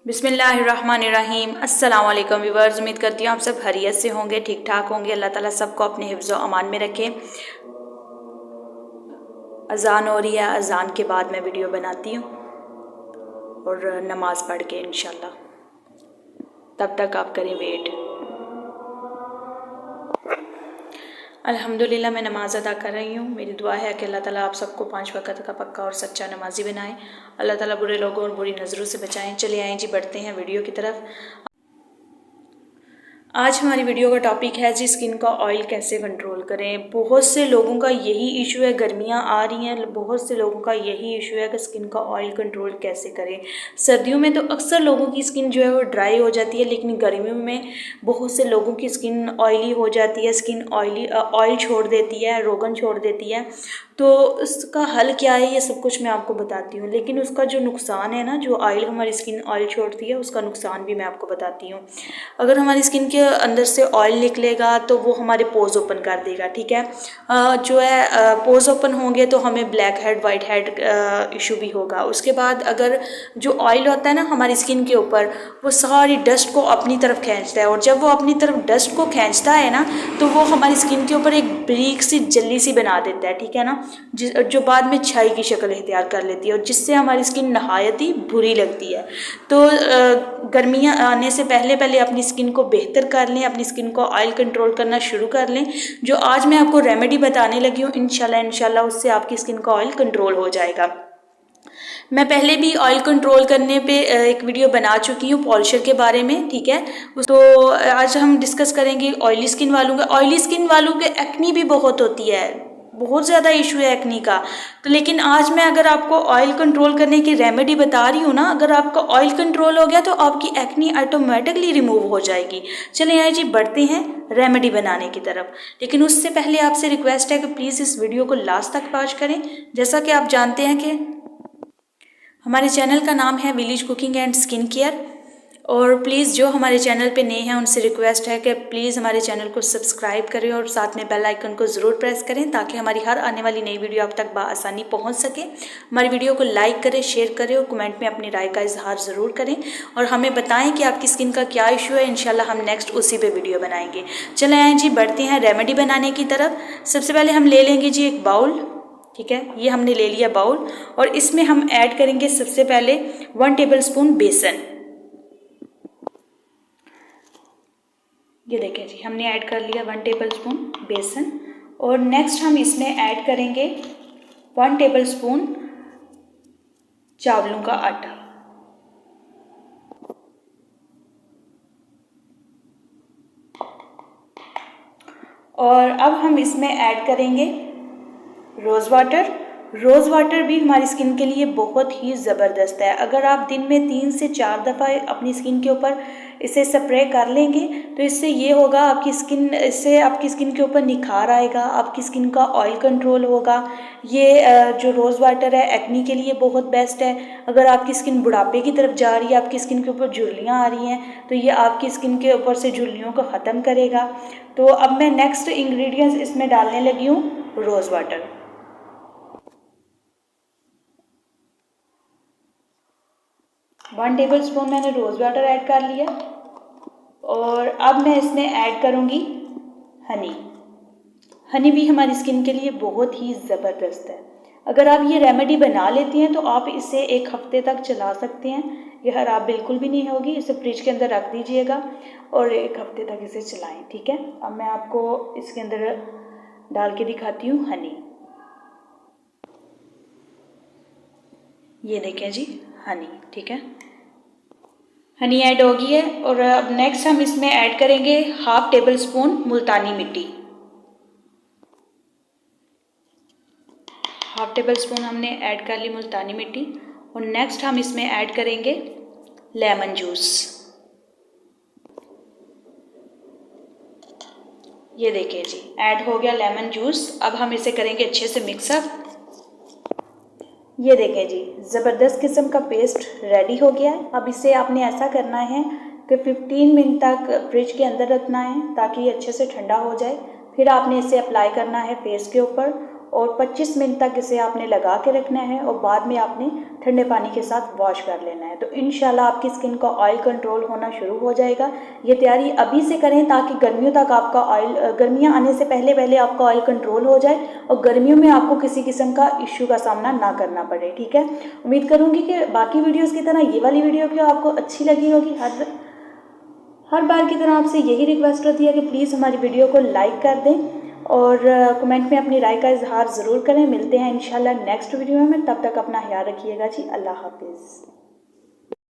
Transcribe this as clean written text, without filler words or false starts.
बिस्मिल्लाहिर्रहमानिर्रहीम। अस्सलाम वालेकुम व्यूअर्स, उम्मीद करती हूँ आप सब खैरियत से होंगे, ठीक ठाक होंगे। अल्लाह ताला सबको अपने हिफ्ज़ व अमान में रखे। अज़ान हो रही है, अज़ान के बाद मैं वीडियो बनाती हूँ और नमाज़ पढ़ के इंशाल्लाह। तब तक आप करें वेट। अल्हम्दुलिल्लाह मैं नमाज़ अदा कर रही हूँ। मेरी दुआ है कि अल्लाह ताला आप सबको 5 वक़्त का पक्का और सच्चा नमाजी बनाए। अल्लाह ताला बुरे लोगों और बुरी नज़रों से बचाएं। चलिए आएँ जी, बढ़ते हैं वीडियो की तरफ। आज हमारी वीडियो का टॉपिक है जी, स्किन का ऑयल कैसे कंट्रोल करें। बहुत से लोगों का यही इशू है, गर्मियां आ रही हैं, बहुत से लोगों का यही इशू है कि स्किन का ऑयल कंट्रोल कैसे करें। सर्दियों में तो अक्सर लोगों की स्किन जो है वो ड्राई हो जाती है, लेकिन गर्मियों में बहुत से लोगों की स्किन ऑयली हो जाती है, स्किन ऑयल छोड़ देती है, रोगन छोड़ देती है। तो उसका हल क्या है, ये सब कुछ मैं आपको बताती हूँ। लेकिन उसका जो नुकसान है ना, जो ऑयल हमारी स्किन ऑयल छोड़ती है, उसका नुकसान भी मैं आपको बताती हूँ। अगर हमारी स्किन के अंदर से ऑयल निकलेगा तो वो हमारे पोज ओपन कर देगा, ठीक है। जो है पोज ओपन होंगे तो हमें black head white head issue भी होगा। उसके बाद अगर जो ऑयल होता है ना हमारी स्किन के ऊपर, वो सारी डस्ट को अपनी तरफ खींचता है, और जब वो अपनी तरफ डस्ट को खींचता है ना तो वो हमारी स्किन के ऊपर एक ब्रीक सी जल्ली सी बना देता है, ठीक है ना, जो बाद में छाई की शक्ल इख्तियार कर लेती है और जिससे हमारी स्किन नहायत ही बुरी लगती है। तो गर्मियाँ आने से पहले पहले अपनी स्किन को बेहतर कर लें, अपनी स्किन को ऑयल कंट्रोल करना शुरू कर लें। जो आज मैं आपको रेमेडी बताने लगी हूँ, इंशाल्लाह उससे आपकी स्किन का ऑयल कंट्रोल हो जाएगा। मैं पहले भी ऑयल कंट्रोल करने पे एक वीडियो बना चुकी हूँ पॉलिशर के बारे में, ठीक है। तो आज हम डिस्कस करेंगे ऑयली स्किन वालों का। ऑयली स्किन वालों के एक्नी भी बहुत होती है, बहुत ज़्यादा इशू है एक्नी का। तो लेकिन आज मैं अगर आपको ऑयल कंट्रोल करने की रेमेडी बता रही हूँ ना, अगर आपका ऑयल कंट्रोल हो गया तो आपकी एक्नी ऑटोमेटिकली रिमूव हो जाएगी। चलिए आइए जी, बढ़ते हैं रेमेडी बनाने की तरफ। लेकिन उससे पहले आपसे रिक्वेस्ट है कि प्लीज़ इस वीडियो को लास्ट तक वॉच करें। जैसा कि आप जानते हैं कि हमारे चैनल का नाम है village cooking and skin care, और प्लीज़ जो हमारे चैनल पे नए हैं उनसे रिक्वेस्ट है कि प्लीज़ हमारे चैनल को सब्सक्राइब करें और साथ में बेल आइकन को ज़रूर प्रेस करें ताकि हमारी हर आने वाली नई वीडियो आप तक बआसानी पहुंच सके। हमारी वीडियो को लाइक करें, शेयर करें और कमेंट में अपनी राय का इजहार ज़रूर करें और हमें बताएं कि आपकी स्किन का क्या इशू है। इंशाल्लाह हम नेक्स्ट उसी पे वीडियो बनाएंगे। चले आएँ जी, बढ़ते हैं रेमेडी बनाने की तरफ। सबसे पहले हम ले लेंगे जी एक बाउल, ठीक है। ये हमने ले लिया बाउल और इसमें हम ऐड करेंगे सबसे पहले 1 टेबलस्पून बेसन। ये देखें जी, हमने ऐड कर लिया 1 टेबलस्पून बेसन। और नेक्स्ट हम इसमें ऐड करेंगे 1 टेबलस्पून चावलों का आटा। और अब हम इसमें ऐड करेंगे रोज़ वाटर। रोज़ वाटर भी हमारी स्किन के लिए बहुत ही ज़बरदस्त है। अगर आप दिन में 3 से 4 दफ़ा अपनी स्किन के ऊपर इसे स्प्रे कर लेंगे तो इससे ये होगा इससे आपकी स्किन के ऊपर निखार आएगा, आपकी स्किन का ऑयल कंट्रोल होगा। ये जो रोज़ वाटर है एक्नी के लिए बहुत बेस्ट है। अगर आपकी स्किन बुढ़ापे की तरफ जा रही है, आपकी स्किन के ऊपर झुर्रियाँ आ रही हैं, तो ये आपकी स्किन के ऊपर से झुर्रियों को ख़त्म करेगा। तो अब मैं नेक्स्ट इंग्रेडिएंट्स इसमें डालने लगी हूँ रोज़ वाटर। 1 टेबलस्पून मैंने रोज़ वाटर ऐड कर लिया और अब मैं इसमें ऐड करूँगी हनी। हनी भी हमारी स्किन के लिए बहुत ही ज़बरदस्त है। अगर आप ये रेमेडी बना लेती हैं तो आप इसे 1 हफ्ते तक चला सकते हैं, ये खराब बिल्कुल भी नहीं होगी। इसे फ्रिज के अंदर रख दीजिएगा और 1 हफ्ते तक इसे चलाएं, ठीक है। अब मैं आपको इसके अंदर डाल के दिखाती हूँ हनी। ये देखें जी हनी, ठीक है। हनी ऐड हो गई है और अब नेक्स्ट हम इसमें ऐड करेंगे 1/2 टेबलस्पून मुल्तानी मिट्टी। 1/2 टेबलस्पून हमने ऐड कर ली मुल्तानी मिट्टी। और नेक्स्ट हम इसमें ऐड करेंगे लेमन जूस। ये देखिए जी, ऐड हो गया लेमन जूस। अब हम इसे करेंगे अच्छे से मिक्सअप। ये देखें जी, ज़बरदस्त किस्म का पेस्ट रेडी हो गया है। अब इसे आपने ऐसा करना है कि 15 मिनट तक फ्रिज के अंदर रखना है ताकि ये अच्छे से ठंडा हो जाए। फिर आपने इसे अप्लाई करना है फेस के ऊपर और 25 मिनट तक इसे आपने लगा के रखना है और बाद में आपने ठंडे पानी के साथ वॉश कर लेना है। तो इंशाल्लाह आपकी स्किन का ऑयल कंट्रोल होना शुरू हो जाएगा। ये तैयारी अभी से करें ताकि गर्मियों तक आपका ऑयल, गर्मियाँ आने से पहले पहले आपका ऑयल कंट्रोल हो जाए और गर्मियों में आपको किसी किस्म का इश्यू का सामना ना करना पड़े। ठीक है, उम्मीद करूँगी कि बाकी वीडियोज़ की तरह ये वाली वीडियो भी आपको अच्छी लगी होगी। हर बार की तरह आपसे यही रिक्वेस्ट होती है कि प्लीज़ हमारी वीडियो को लाइक कर दें और कमेंट में अपनी राय का इजहार ज़रूर करें। मिलते हैं इंशाल्लाह नेक्स्ट वीडियो में, तब तक अपना ख्याल रखिएगा जी। अल्लाह हाफिज़।